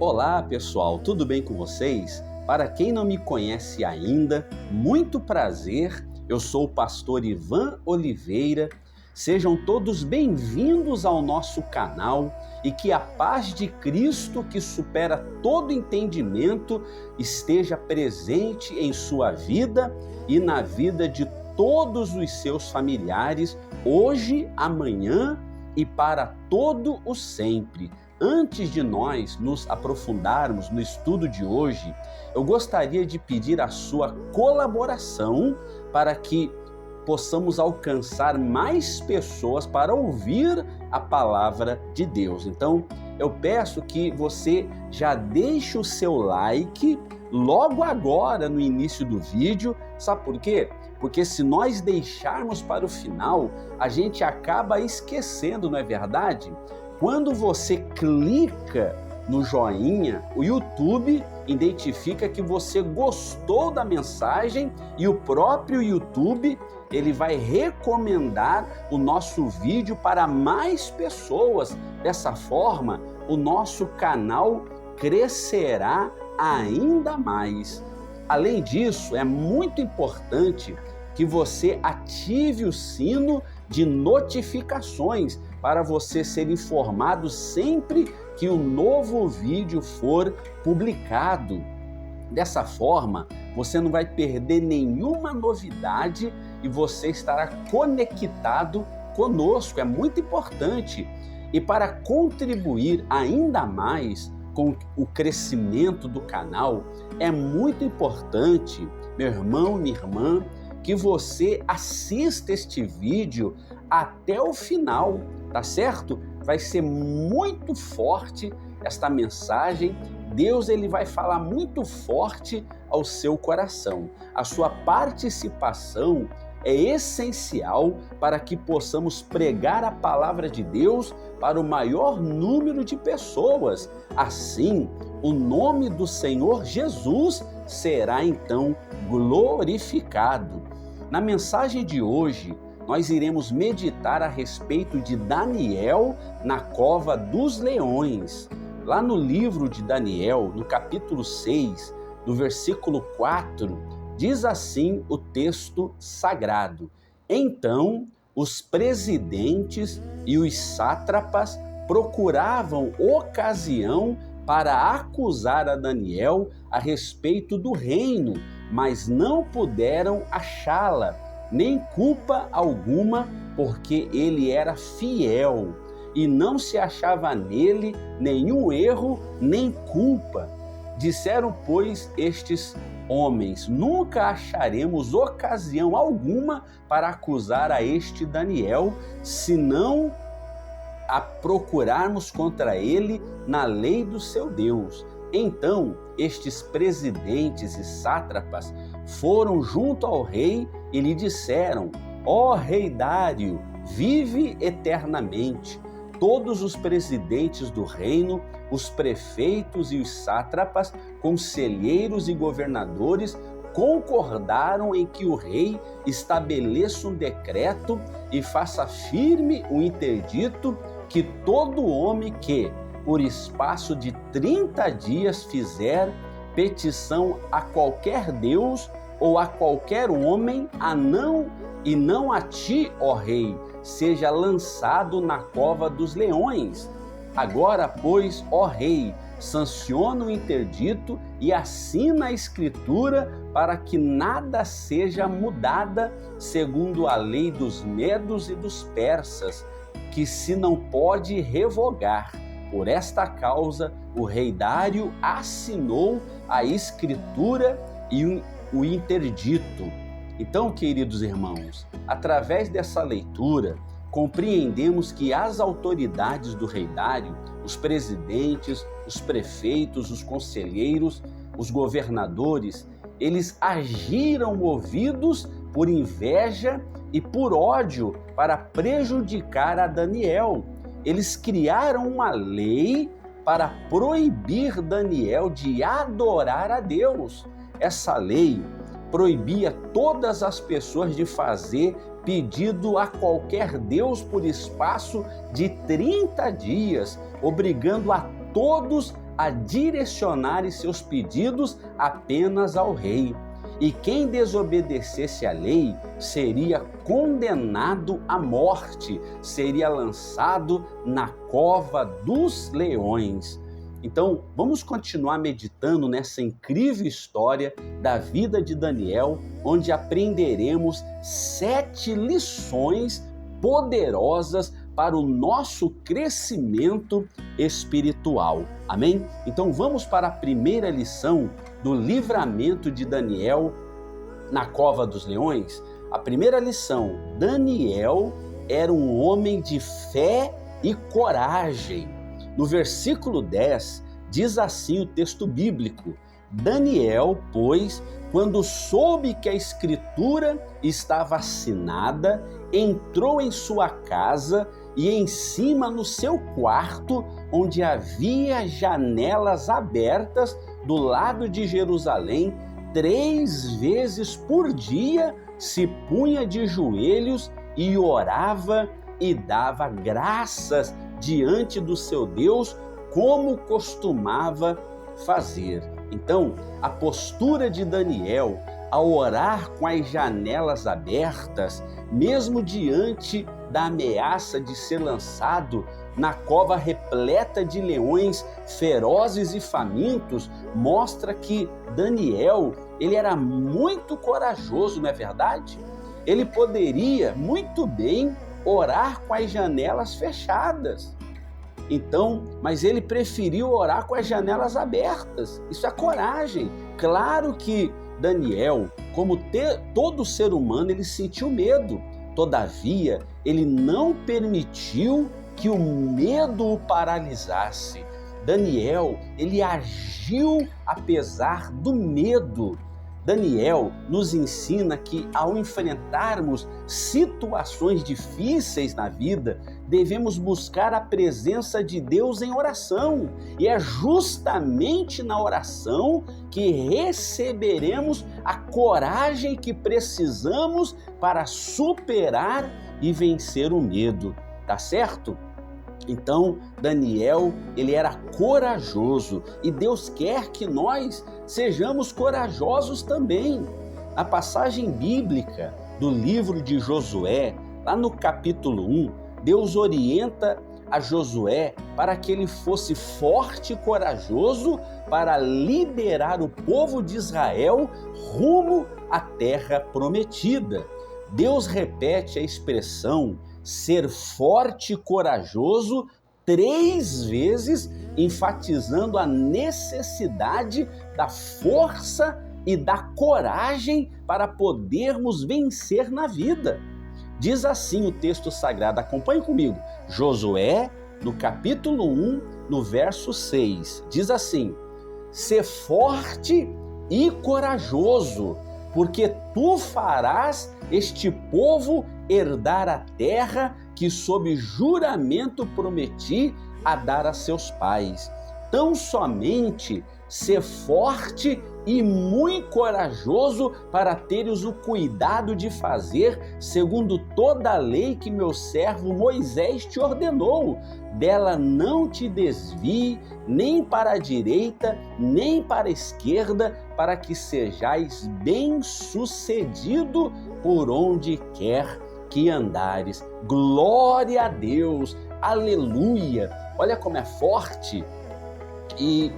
Olá pessoal, tudo bem com vocês? Para quem não me conhece ainda, muito prazer, eu sou o pastor Ivan Oliveira. Sejam todos bem-vindos ao nosso canal e que a paz de Cristo, que supera todo entendimento, esteja presente em sua vida e na vida de todos os seus familiares, hoje, amanhã e para todo o sempre. Antes de nós nos aprofundarmos no estudo de hoje, eu gostaria de pedir a sua colaboração para que possamos alcançar mais pessoas para ouvir a palavra de Deus. Então, eu peço que você já deixe o seu like logo agora no início do vídeo. Sabe por quê? Porque se nós deixarmos para o final, a gente acaba esquecendo, não é verdade? Quando você clica no joinha, o YouTube identifica que você gostou da mensagem e o próprio YouTube ele vai recomendar o nosso vídeo para mais pessoas. Dessa forma, o nosso canal crescerá ainda mais. Além disso, é muito importante que você ative o sino de notificações para você ser informado sempre que um novo vídeo for publicado. Dessa forma, você não vai perder nenhuma novidade e você estará conectado conosco. É muito importante. E para contribuir ainda mais com o crescimento do canal, é muito importante, meu irmão, minha irmã, que você assista este vídeo até o final, tá certo? Vai ser muito forte esta mensagem. Deus ele vai falar muito forte ao seu coração. A sua participação é essencial para que possamos pregar a palavra de Deus para o maior número de pessoas. Assim, o nome do Senhor Jesus será então glorificado. Na mensagem de hoje, nós iremos meditar a respeito de Daniel na cova dos leões. Lá no livro de Daniel, no capítulo 6, no versículo 4, diz assim o texto sagrado: Então os presidentes e os sátrapas procuravam ocasião para acusar a Daniel a respeito do reino, mas não puderam achá-la, nem culpa alguma, porque ele era fiel e não se achava nele nenhum erro nem culpa. Disseram, pois, estes homens: nunca acharemos ocasião alguma para acusar a este Daniel, senão a procurarmos contra ele na lei do seu Deus. Então, estes presidentes e sátrapas foram junto ao rei e lhe disseram: ó rei Dário, vive eternamente. Todos os presidentes do reino, os prefeitos e os sátrapas, conselheiros e governadores concordaram em que o rei estabeleça um decreto e faça firme o interdito que todo homem que, por espaço de 30 dias, fizer petição a qualquer Deus ou a qualquer homem, e não a ti, ó rei, seja lançado na cova dos leões. Agora, pois, ó rei, sanciona o interdito e assina a escritura para que nada seja mudada segundo a lei dos medos e dos persas, que se não pode revogar. Por esta causa, o rei Dário assinou a escritura e o interdito. Então, queridos irmãos, através dessa leitura, compreendemos que as autoridades do rei Dário, os presidentes, os prefeitos, os conselheiros, os governadores, eles agiram movidos por inveja e por ódio para prejudicar a Daniel. Eles criaram uma lei para proibir Daniel de adorar a Deus. Essa lei proibia todas as pessoas de fazer pedido a qualquer Deus por espaço de 30 dias, obrigando a todos a direcionar seus pedidos apenas ao rei. E quem desobedecesse à lei seria condenado à morte, seria lançado na cova dos leões. Então, vamos continuar meditando nessa incrível história da vida de Daniel, onde aprenderemos 7 lições poderosas para o nosso crescimento espiritual. Amém? Então vamos para a primeira lição do livramento de Daniel na cova dos leões. A primeira lição: Daniel era um homem de fé e coragem. No versículo 10, diz assim o texto bíblico: Daniel, pois, quando soube que a escritura estava assinada, entrou em sua casa e em cima no seu quarto, onde havia janelas abertas do lado de Jerusalém, 3 vezes por dia se punha de joelhos e orava e dava graças diante do seu Deus, como costumava fazer. Então, a postura de Daniel ao orar com as janelas abertas, mesmo diante da ameaça de ser lançado na cova repleta de leões ferozes e famintos, mostra que Daniel, ele era muito corajoso, não é verdade? Ele poderia muito bem orar com as janelas fechadas. Então, mas ele preferiu orar com as janelas abertas. Isso é coragem. Claro que Daniel, como todo ser humano, ele sentiu medo. Todavia, ele não permitiu que o medo o paralisasse. Daniel, ele agiu apesar do medo. Daniel nos ensina que ao enfrentarmos situações difíceis na vida, devemos buscar a presença de Deus em oração. E é justamente na oração que receberemos a coragem que precisamos para superar e vencer o medo. Tá certo? Então, Daniel, ele era corajoso e Deus quer que nós sejamos corajosos também. Na passagem bíblica do livro de Josué, lá no capítulo 1, Deus orienta a Josué para que ele fosse forte e corajoso para liderar o povo de Israel rumo à terra prometida. Deus repete a expressão ser forte e corajoso 3 vezes, enfatizando a necessidade da força e da coragem para podermos vencer na vida. Diz assim o texto sagrado, acompanhe comigo, Josué, no capítulo 1, no verso 6, diz assim: "Sê forte e corajoso, porque tu farás este povo herdar a terra que sob juramento prometi a dar a seus pais. Tão somente ser forte e muito corajoso para teres o cuidado de fazer segundo toda a lei que meu servo Moisés te ordenou. Dela não te desvie, nem para a direita, nem para a esquerda, para que sejais bem-sucedido por onde quer que andares." Glória a Deus, aleluia! Olha como é forte. E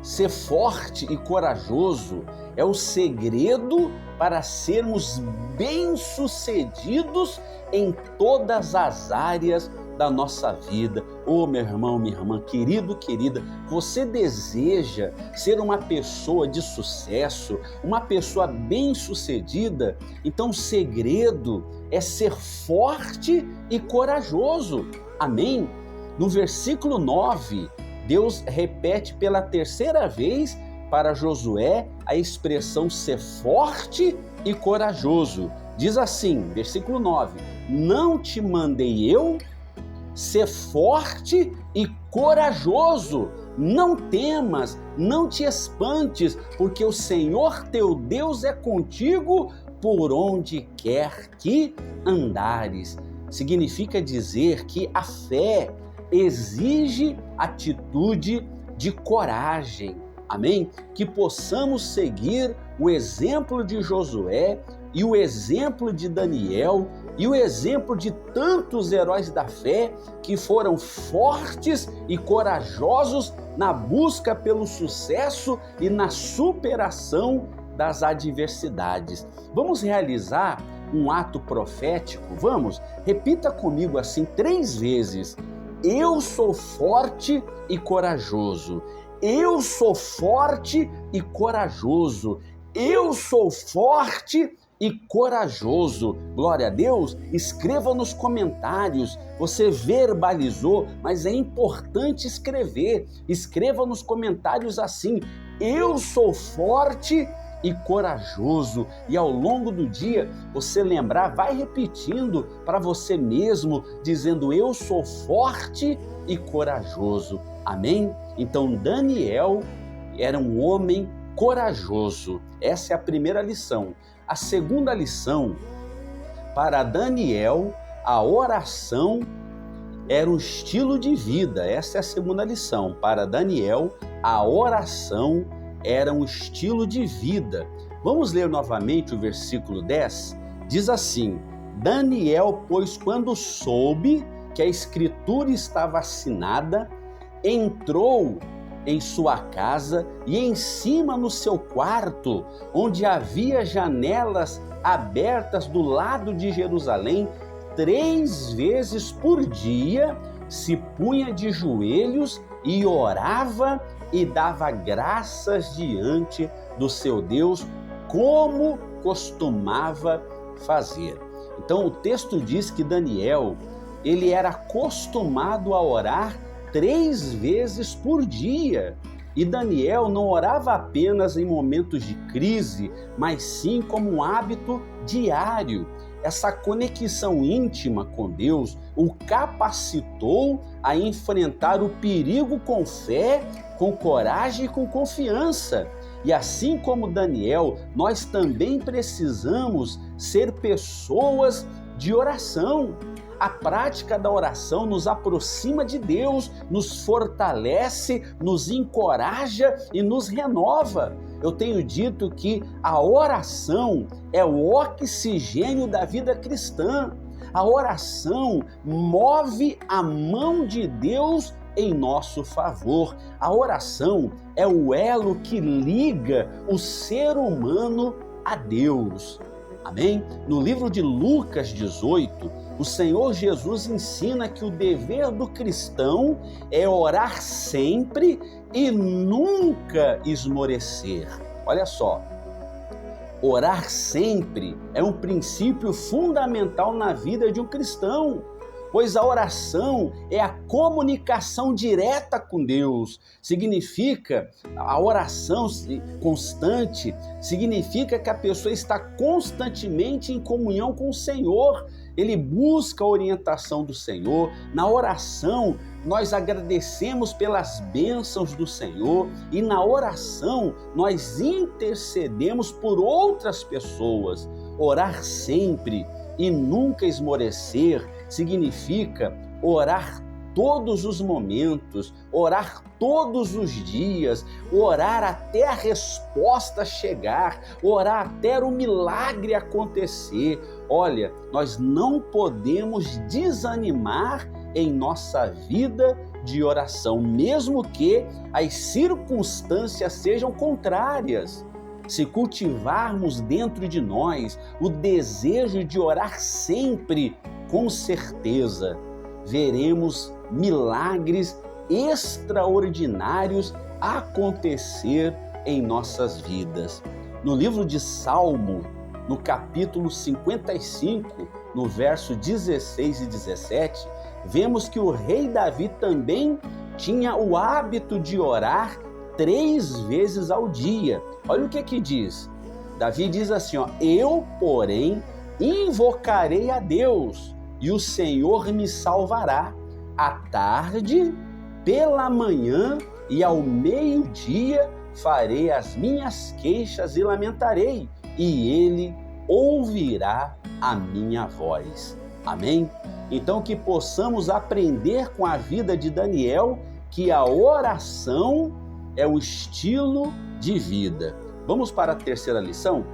ser forte e corajoso é o segredo para sermos bem-sucedidos em todas as áreas da nossa vida. Ô meu irmão, minha irmã, querido, querida, você deseja ser uma pessoa de sucesso, uma pessoa bem-sucedida? Então o segredo é ser forte e corajoso. Amém? No versículo 9, Deus repete pela 3ª vez para Josué a expressão ser forte e corajoso. Diz assim, versículo 9: "Não te mandei eu? Ser forte e corajoso, não temas, não te espantes, porque o Senhor teu Deus é contigo por onde quer que andares." Significa dizer que a fé exige atitude de coragem. Amém? Que possamos seguir o exemplo de Josué e o exemplo de Daniel e o exemplo de tantos heróis da fé que foram fortes e corajosos na busca pelo sucesso e na superação das adversidades. Vamos realizar um ato profético? Vamos? Repita comigo assim 3 vezes. Eu sou forte e corajoso. Eu sou forte e corajoso. Eu sou forte e corajoso. Glória a Deus. Escreva nos comentários. Você verbalizou, mas é importante escrever. Escreva nos comentários assim: eu sou forte e corajoso. E ao longo do dia, você lembrar, vai repetindo para você mesmo, dizendo: eu sou forte e corajoso. Amém? Então Daniel era um homem corajoso. Essa é a primeira lição. A segunda lição: para Daniel, a oração era um estilo de vida. Essa é a segunda lição. Para Daniel, a oração era um estilo de vida. Vamos ler novamente o versículo 10? Diz assim: Daniel, pois, quando soube que a escritura estava assinada, entrou em sua casa e em cima no seu quarto, onde havia janelas abertas do lado de Jerusalém, 3 vezes por dia se punha de joelhos e orava e dava graças diante do seu Deus, como costumava fazer. Então o texto diz que Daniel, ele era acostumado a orar 3 vezes por dia. E Daniel não orava apenas em momentos de crise, mas sim como um hábito diário. Essa conexão íntima com Deus o capacitou a enfrentar o perigo com fé, com coragem e com confiança. E assim como Daniel, nós também precisamos ser pessoas de oração. A prática da oração nos aproxima de Deus, nos fortalece, nos encoraja e nos renova. Eu tenho dito que a oração é o oxigênio da vida cristã. A oração move a mão de Deus em nosso favor. A oração é o elo que liga o ser humano a Deus. Amém? No livro de Lucas 18, o Senhor Jesus ensina que o dever do cristão é orar sempre e nunca esmorecer. Olha só, orar sempre é um princípio fundamental na vida de um cristão, pois a oração é a comunicação direta com Deus. Significa, a oração constante, significa que a pessoa está constantemente em comunhão com o Senhor. Ele busca a orientação do Senhor. Na oração, nós agradecemos pelas bênçãos do Senhor e na oração nós intercedemos por outras pessoas. Orar sempre e nunca esmorecer significa orar todos os momentos, orar todos os dias, orar até a resposta chegar, orar até o milagre acontecer. Olha, nós não podemos desanimar em nossa vida de oração, mesmo que as circunstâncias sejam contrárias. Se cultivarmos dentro de nós o desejo de orar sempre, com certeza veremos milagres extraordinários acontecer em nossas vidas. No livro de Salmo, no capítulo 55, no verso 16 e 17, vemos que o rei Davi também tinha o hábito de orar 3 vezes ao dia. Olha o que diz. Davi diz assim, eu, porém, invocarei a Deus e o Senhor me salvará. À tarde, pela manhã e ao meio-dia farei as minhas queixas e lamentarei, e Ele ouvirá a minha voz. Amém? Então que possamos aprender com a vida de Daniel que a oração é um estilo de vida. Vamos para a terceira lição?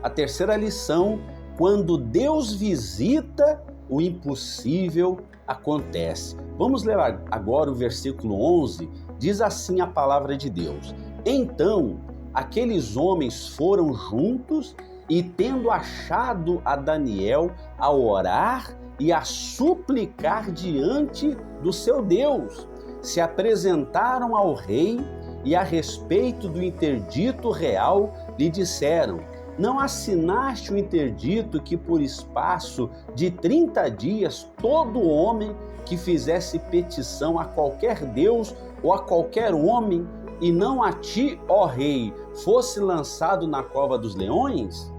A terceira lição: quando Deus visita, o impossível acontece. Vamos ler agora o versículo 11. Diz assim a palavra de Deus: Então aqueles homens foram juntos e, tendo achado a Daniel, a orar e a suplicar diante do seu Deus, se apresentaram ao rei e, a respeito do interdito real, lhe disseram: Não assinaste o interdito que, por espaço de 30 dias, todo homem que fizesse petição a qualquer Deus ou a qualquer homem, e não a ti, ó rei, fosse lançado na cova dos leões?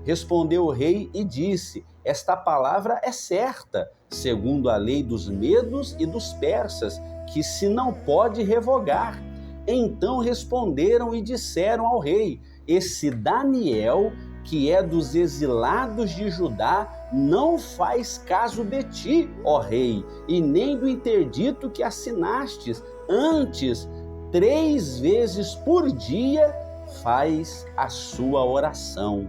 Respondeu o rei e disse: Esta palavra é certa, segundo a lei dos medos e dos persas, que se não pode revogar. Então responderam e disseram ao rei: Esse Daniel, que é dos exilados de Judá, não faz caso de ti, ó rei, e nem do interdito que assinastes. Antes, 3 vezes por dia faz a sua oração.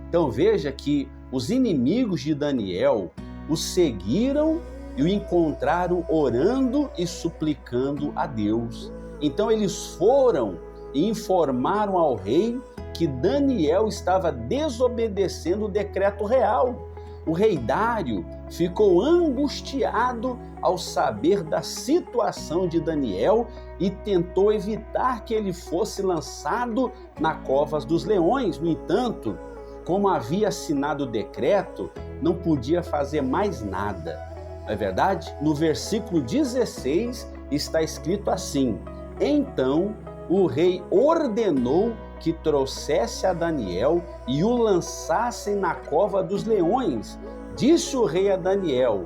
Então veja que os inimigos de Daniel o seguiram e o encontraram orando e suplicando a Deus. Então eles foram e informaram ao rei que Daniel estava desobedecendo o decreto real. O rei Dário ficou angustiado ao saber da situação de Daniel e tentou evitar que ele fosse lançado na cova dos leões. No entanto, como havia assinado o decreto, não podia fazer mais nada. Não é verdade? No versículo 16 está escrito assim: Então o rei ordenou que trouxesse a Daniel e o lançassem na cova dos leões. Disse o rei a Daniel: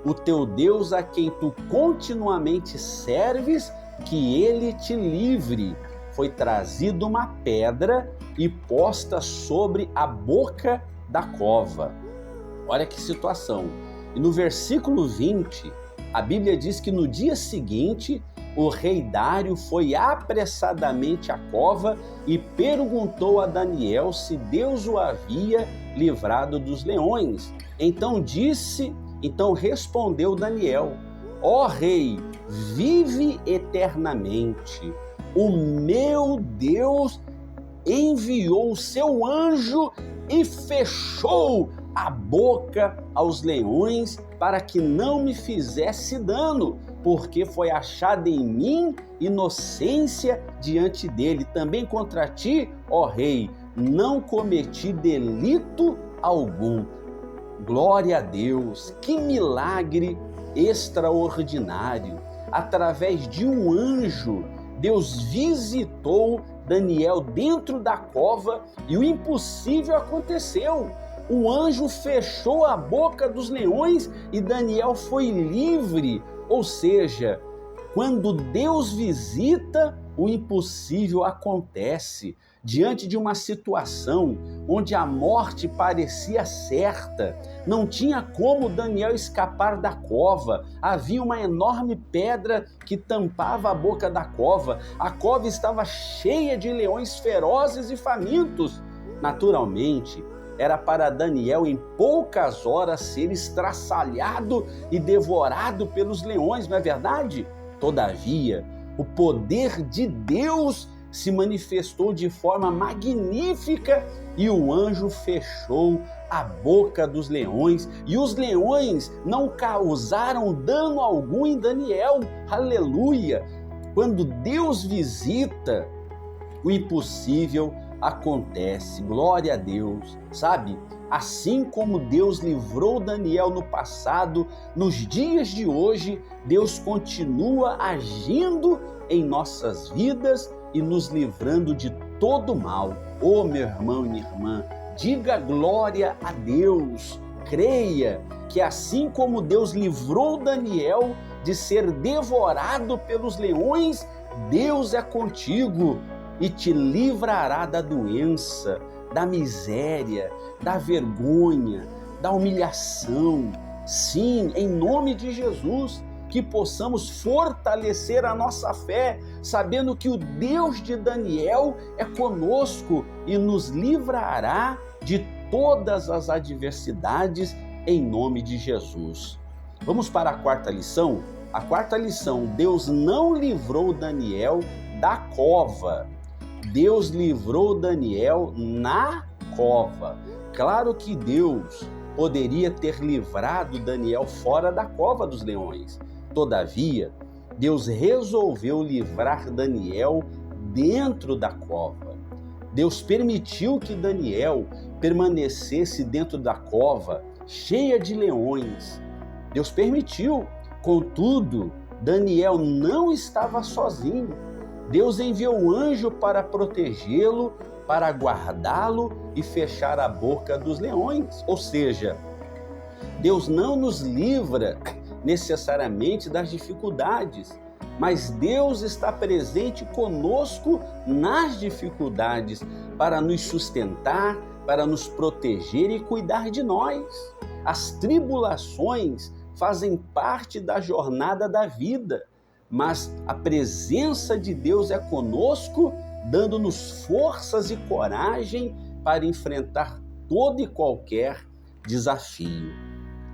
O teu Deus, a quem tu continuamente serves, que ele te livre. Foi trazida uma pedra e posta sobre a boca da cova. Olha que situação. E no versículo 20, a Bíblia diz que no dia seguinte, o rei Dário foi apressadamente à cova e perguntou a Daniel se Deus o havia livrado dos leões. Então respondeu Daniel: Ó rei, vive eternamente. O meu Deus enviou o seu anjo e fechou a boca aos leões para que não me fizesse dano, porque foi achada em mim inocência diante dele. Também contra ti, ó rei, não cometi delito algum. Glória a Deus, que milagre extraordinário! Através de um anjo, Deus visitou Daniel dentro da cova e o impossível aconteceu. O anjo fechou a boca dos leões e Daniel foi livre. Ou seja, quando Deus visita, o impossível acontece. Diante de uma situação onde a morte parecia certa, não tinha como Daniel escapar da cova. Havia uma enorme pedra que tampava a boca da cova. A cova estava cheia de leões ferozes e famintos. Naturalmente, era para Daniel em poucas horas ser estraçalhado e devorado pelos leões, não é verdade? Todavia, o poder de Deus se manifestou de forma magnífica e o anjo fechou a boca dos leões e os leões não causaram dano algum em Daniel. Aleluia! Quando Deus visita, o impossível acontece. Glória a Deus. Sabe, assim como Deus livrou Daniel no passado, nos dias de hoje, Deus continua agindo em nossas vidas e nos livrando de todo mal. Oh, meu irmão e minha irmã, diga glória a Deus. Creia que assim como Deus livrou Daniel de ser devorado pelos leões, Deus é contigo e te livrará da doença, da miséria, da vergonha, da humilhação. Sim, em nome de Jesus, que que possamos fortalecer a nossa fé, sabendo que o Deus de Daniel é conosco e nos livrará de todas as adversidades em nome de Jesus. Vamos para a quarta lição? A quarta lição: Deus não livrou Daniel da cova. Deus livrou Daniel na cova. Claro que Deus poderia ter livrado Daniel fora da cova dos leões. Todavia, Deus resolveu livrar Daniel dentro da cova. Deus permitiu que Daniel permanecesse dentro da cova, cheia de leões. Deus permitiu. Contudo, Daniel não estava sozinho. Deus enviou um anjo para protegê-lo, para guardá-lo e fechar a boca dos leões. Ou seja, Deus não nos livra necessariamente das dificuldades, mas Deus está presente conosco nas dificuldades para nos sustentar, para nos proteger e cuidar de nós. As tribulações fazem parte da jornada da vida, mas a presença de Deus é conosco, dando-nos forças e coragem para enfrentar todo e qualquer desafio.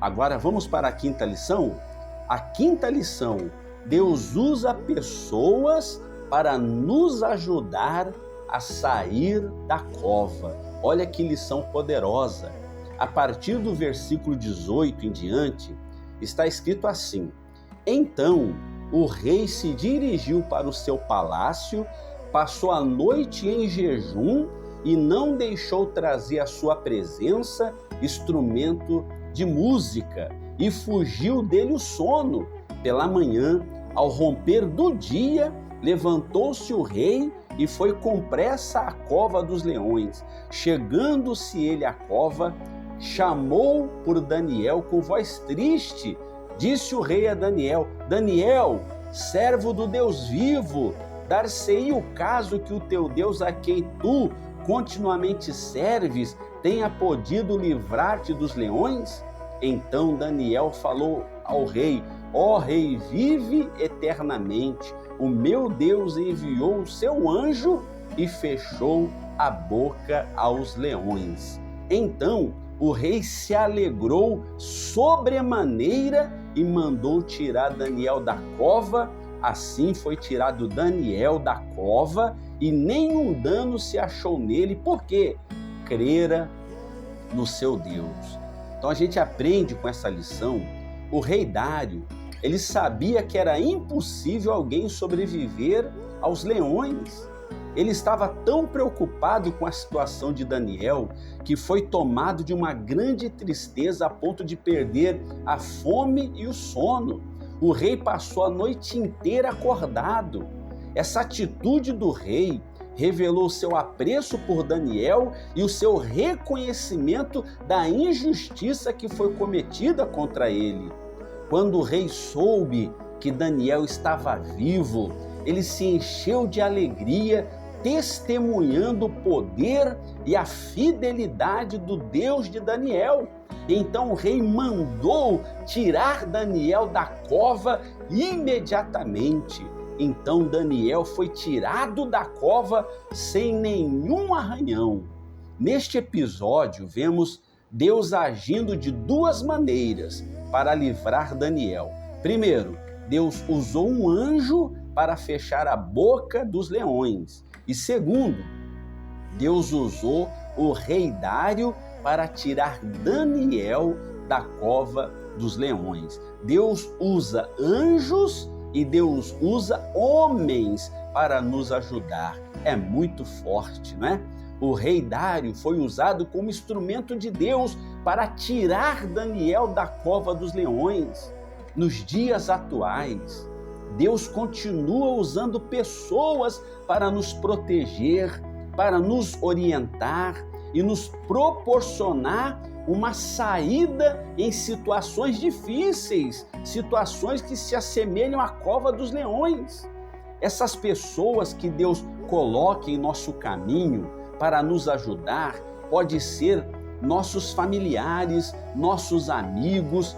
Agora vamos para a quinta lição? A quinta lição: Deus usa pessoas para nos ajudar a sair da cova. Olha que lição poderosa. A partir do versículo 18 em diante, está escrito assim: Então o rei se dirigiu para o seu palácio, passou a noite em jejum e não deixou trazer à sua presença instrumento de música, e fugiu dele o sono. Pela manhã, ao romper do dia, levantou-se o rei e foi com pressa à cova dos leões. Chegando-se ele à cova, chamou por Daniel com voz triste. Disse o rei a Daniel: Daniel, servo do Deus vivo, dar-se-ia o caso que o teu Deus, a quem tu continuamente serves, tenha podido livrar-te dos leões? Então Daniel falou ao rei: Ó rei, vive eternamente. O meu Deus enviou o seu anjo e fechou a boca aos leões. Então o rei se alegrou sobremaneira e mandou tirar Daniel da cova. Assim foi tirado Daniel da cova e nenhum dano se achou nele, porque crera no seu Deus. Então a gente aprende com essa lição, o rei Dário, ele sabia que era impossível alguém sobreviver aos leões. Ele estava tão preocupado com a situação de Daniel que foi tomado de uma grande tristeza a ponto de perder a fome e o sono. O rei passou a noite inteira acordado. Essa atitude do rei revelou seu apreço por Daniel e o seu reconhecimento da injustiça que foi cometida contra ele. Quando o rei soube que Daniel estava vivo, ele se encheu de alegria, testemunhando o poder e a fidelidade do Deus de Daniel. Então o rei mandou tirar Daniel da cova imediatamente. Então Daniel foi tirado da cova sem nenhum arranhão. Neste episódio, vemos Deus agindo de duas maneiras para livrar Daniel. Primeiro, Deus usou um anjo para fechar a boca dos leões. E segundo, Deus usou o rei Dário para tirar Daniel da cova dos leões. Deus usa anjos e Deus usa homens para nos ajudar. É muito forte, não é? O rei Dário foi usado como instrumento de Deus para tirar Daniel da cova dos leões. Nos dias atuais, Deus continua usando pessoas para nos proteger, para nos orientar e nos proporcionar uma saída em situações difíceis, situações que se assemelham à cova dos leões. Essas pessoas que Deus coloca em nosso caminho para nos ajudar, pode ser nossos familiares, nossos amigos,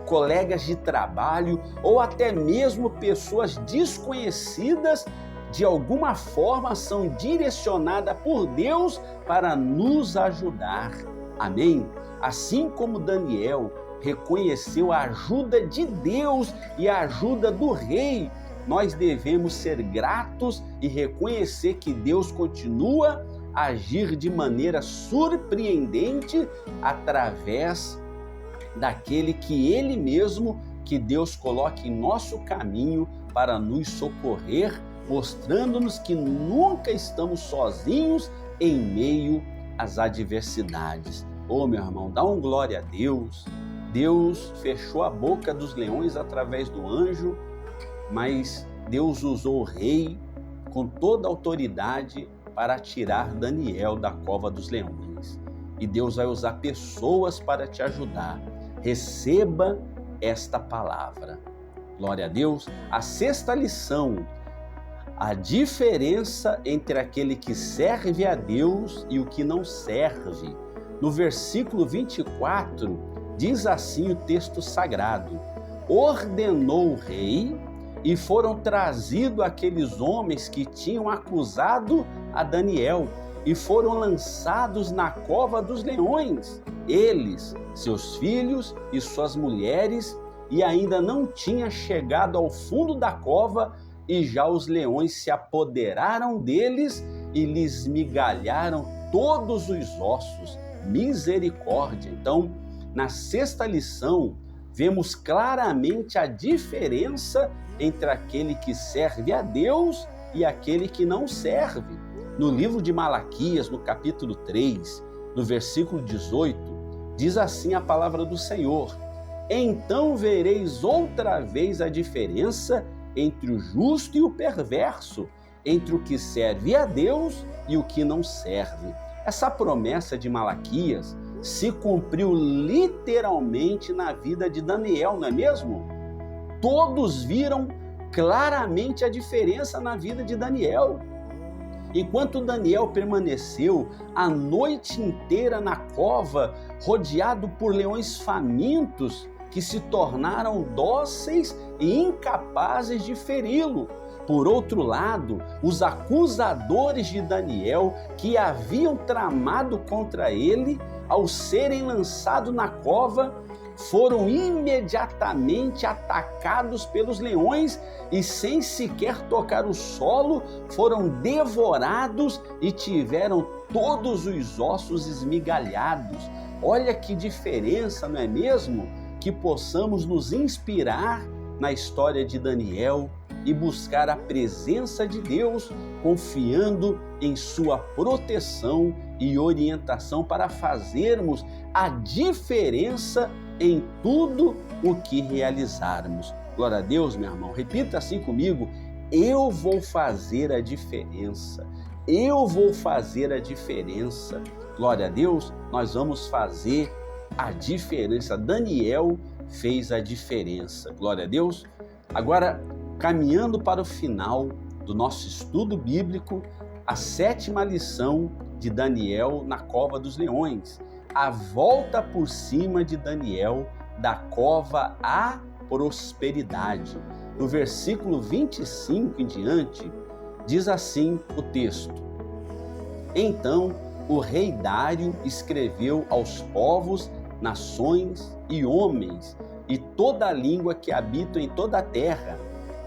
colegas de trabalho ou até mesmo pessoas desconhecidas, de alguma forma são direcionadas por Deus para nos ajudar. Amém? Assim como Daniel reconheceu a ajuda de Deus e a ajuda do rei, nós devemos ser gratos e reconhecer que Deus continua a agir de maneira surpreendente através daquele que Ele mesmo, que Deus coloca em nosso caminho para nos socorrer, mostrando-nos que nunca estamos sozinhos em meio às adversidades. Ô meu irmão, dá um glória a Deus. Deus fechou a boca dos leões através do anjo, mas Deus usou o rei com toda a autoridade para tirar Daniel da cova dos leões. E Deus vai usar pessoas para te ajudar. Receba esta palavra. Glória a Deus. A sexta lição: a diferença entre aquele que serve a Deus e o que não serve. No versículo 24, diz assim o texto sagrado: ordenou o rei e foram trazidos aqueles homens que tinham acusado a Daniel e foram lançados na cova dos leões. Eles, seus filhos e suas mulheres, e ainda não tinha chegado ao fundo da cova, e já os leões se apoderaram deles e lhes migalharam todos os ossos. Misericórdia! Então, na sexta lição, vemos claramente a diferença entre aquele que serve a Deus e aquele que não serve. No livro de Malaquias, no capítulo 3, no versículo 18, diz assim a palavra do Senhor: então vereis outra vez a diferença entre o justo e o perverso, entre o que serve a Deus e o que não serve. Essa promessa de Malaquias se cumpriu literalmente na vida de Daniel, não é mesmo? Todos viram claramente a diferença na vida de Daniel. Enquanto Daniel permaneceu a noite inteira na cova, rodeado por leões famintos, que se tornaram dóceis e incapazes de feri-lo. Por outro lado, os acusadores de Daniel, que haviam tramado contra ele, ao serem lançados na cova, foram imediatamente atacados pelos leões e, sem sequer tocar o solo, foram devorados e tiveram todos os ossos esmigalhados. Olha que diferença, não é mesmo? Que possamos nos inspirar na história de Daniel e buscar a presença de Deus, confiando em sua proteção e orientação para fazermos a diferença em tudo o que realizarmos. Glória a Deus, meu irmão. Repita assim comigo: eu vou fazer a diferença. Eu vou fazer a diferença. Glória a Deus, nós vamos fazer a diferença. Daniel fez a diferença. Glória a Deus. Agora, caminhando para o final do nosso estudo bíblico, a sétima lição de Daniel na cova dos leões: a volta por cima de Daniel da cova à prosperidade. No versículo 25 em diante, diz assim o texto: então o rei Dário escreveu aos povos, nações e homens, e toda a língua que habitam em toda a terra: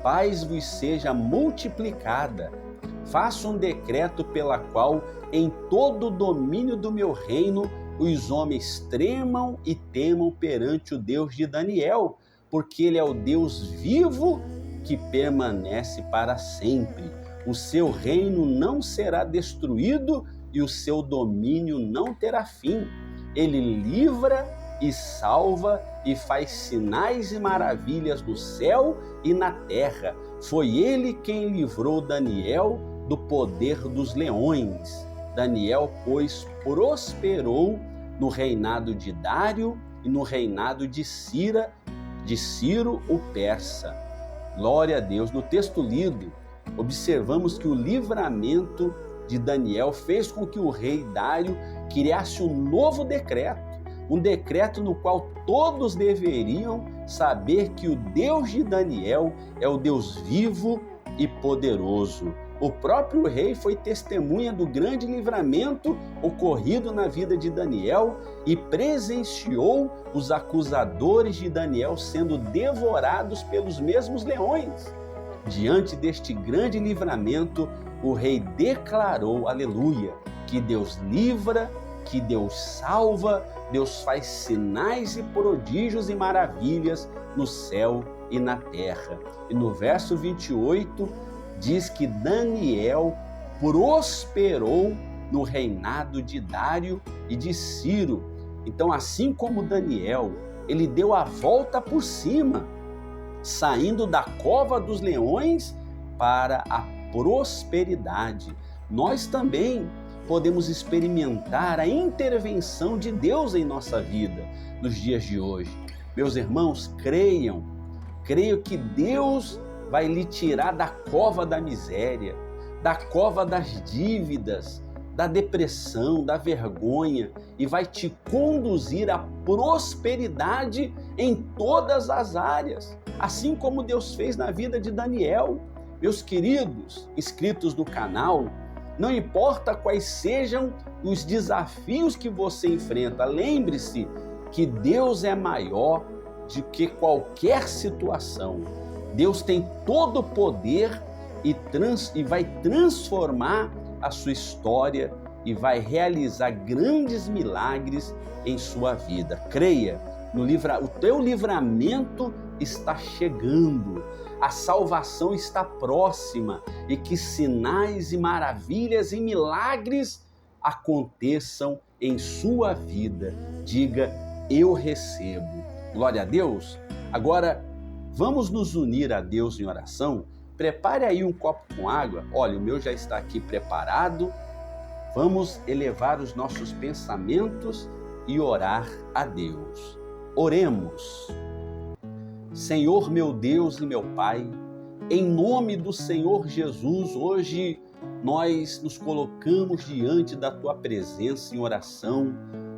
paz vos seja multiplicada. Faça um decreto pela qual em todo o domínio do meu reino os homens tremam e temam perante o Deus de Daniel, porque ele é o Deus vivo que permanece para sempre. O seu reino não será destruído e o seu domínio não terá fim. Ele livra e salva e faz sinais e maravilhas no céu e na terra. Foi ele quem livrou Daniel do poder dos leões. Daniel, pois, prosperou no reinado de Dário e no reinado de Ciro o persa. Glória a Deus. No texto lido, observamos que o livramento de Daniel fez com que o rei Dário criasse um novo decreto, um decreto no qual todos deveriam saber que o Deus de Daniel é o Deus vivo e poderoso. O próprio rei foi testemunha do grande livramento ocorrido na vida de Daniel e presenciou os acusadores de Daniel sendo devorados pelos mesmos leões. Diante deste grande livramento, o rei declarou, aleluia, que Deus livra, que Deus salva, Deus faz sinais e prodígios e maravilhas no céu e na terra. E no verso 28, diz que Daniel prosperou no reinado de Dário e de Ciro. Então, assim como Daniel, ele deu a volta por cima, saindo da cova dos leões para a prosperidade. Nós também podemos experimentar a intervenção de Deus em nossa vida nos dias de hoje. Meus irmãos, creio que Deus vai lhe tirar da cova da miséria, da cova das dívidas, da depressão, da vergonha e vai te conduzir à prosperidade em todas as áreas, assim como Deus fez na vida de Daniel. Meus queridos inscritos do canal, não importa quais sejam os desafios que você enfrenta, lembre-se que Deus é maior do que qualquer situação. Deus tem todo o poder e vai transformar a sua história e vai realizar grandes milagres em sua vida. Creia, o teu livramento está chegando, a salvação está próxima e que sinais e maravilhas e milagres aconteçam em sua vida. Diga, eu recebo. Glória a Deus. Agora, vamos nos unir a Deus em oração? Prepare aí um copo com água. Olha, o meu já está aqui preparado. Vamos elevar os nossos pensamentos e orar a Deus. Oremos. Senhor, meu Deus e meu Pai, em nome do Senhor Jesus, hoje nós nos colocamos diante da Tua presença em oração,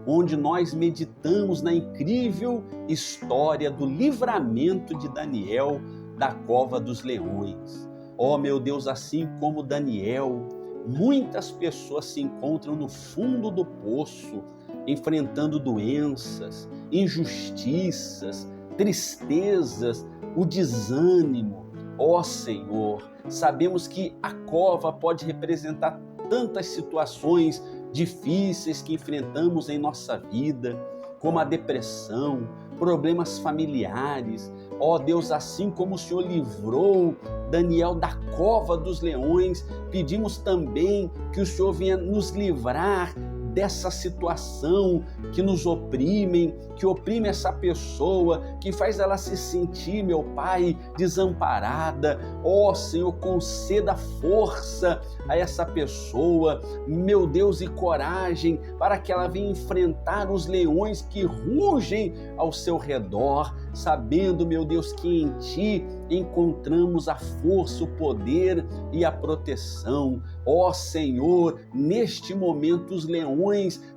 onde nós meditamos na incrível história do livramento de Daniel da cova dos leões. Ó meu Deus, assim como Daniel, muitas pessoas se encontram no fundo do poço, enfrentando doenças, injustiças, tristezas, o desânimo. Ó Senhor, sabemos que a cova pode representar tantas situações difíceis que enfrentamos em nossa vida, como a depressão, problemas familiares. Ó Deus, assim como o Senhor livrou Daniel da cova dos leões, pedimos também que o Senhor venha nos livrar dessa situação que nos oprimem, que oprime essa pessoa, que faz ela se sentir, meu Pai, desamparada. Ó Senhor, conceda força a essa pessoa, meu Deus, e coragem para que ela venha enfrentar os leões que rugem ao seu redor, sabendo, meu Deus, que em Ti encontramos a força, o poder e a proteção. Ó Senhor, neste momento os leões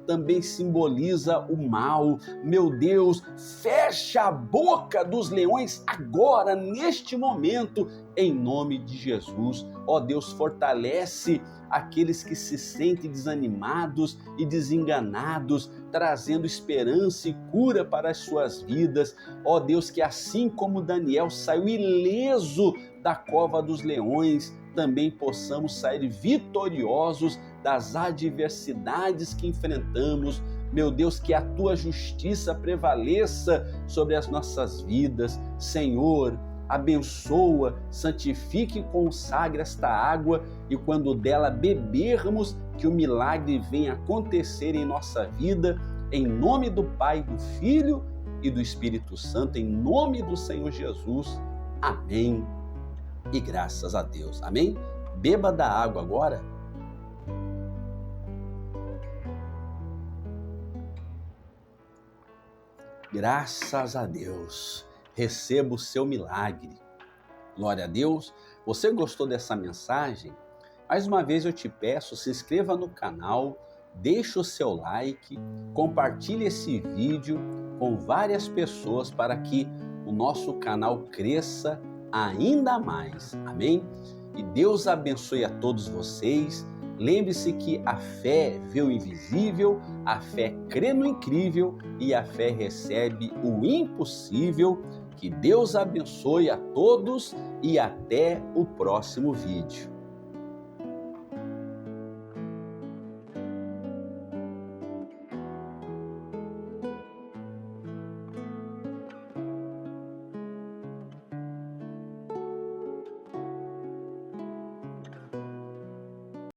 também simboliza o mal. Meu Deus, fecha a boca dos leões agora, neste momento, em nome de Jesus. Ó Deus, fortalece aqueles que se sentem desanimados e desenganados, trazendo esperança e cura para as suas vidas. Ó Deus, que assim como Daniel saiu ileso da cova dos leões, também possamos sair vitoriosos das adversidades que enfrentamos. Meu Deus, que a Tua justiça prevaleça sobre as nossas vidas. Senhor, abençoa, santifique e consagre esta água e quando dela bebermos, que o milagre venha acontecer em nossa vida, em nome do Pai, do Filho e do Espírito Santo, em nome do Senhor Jesus. Amém. E graças a Deus. Amém? Beba da água agora. Graças a Deus. Receba o seu milagre. Glória a Deus. Você gostou dessa mensagem? Mais uma vez eu te peço, se inscreva no canal, deixe o seu like, compartilhe esse vídeo com várias pessoas para que o nosso canal cresça ainda mais. Amém? E Deus abençoe a todos vocês. Lembre-se que a fé vê o invisível, a fé crê no incrível e a fé recebe o impossível. Que Deus abençoe a todos e até o próximo vídeo.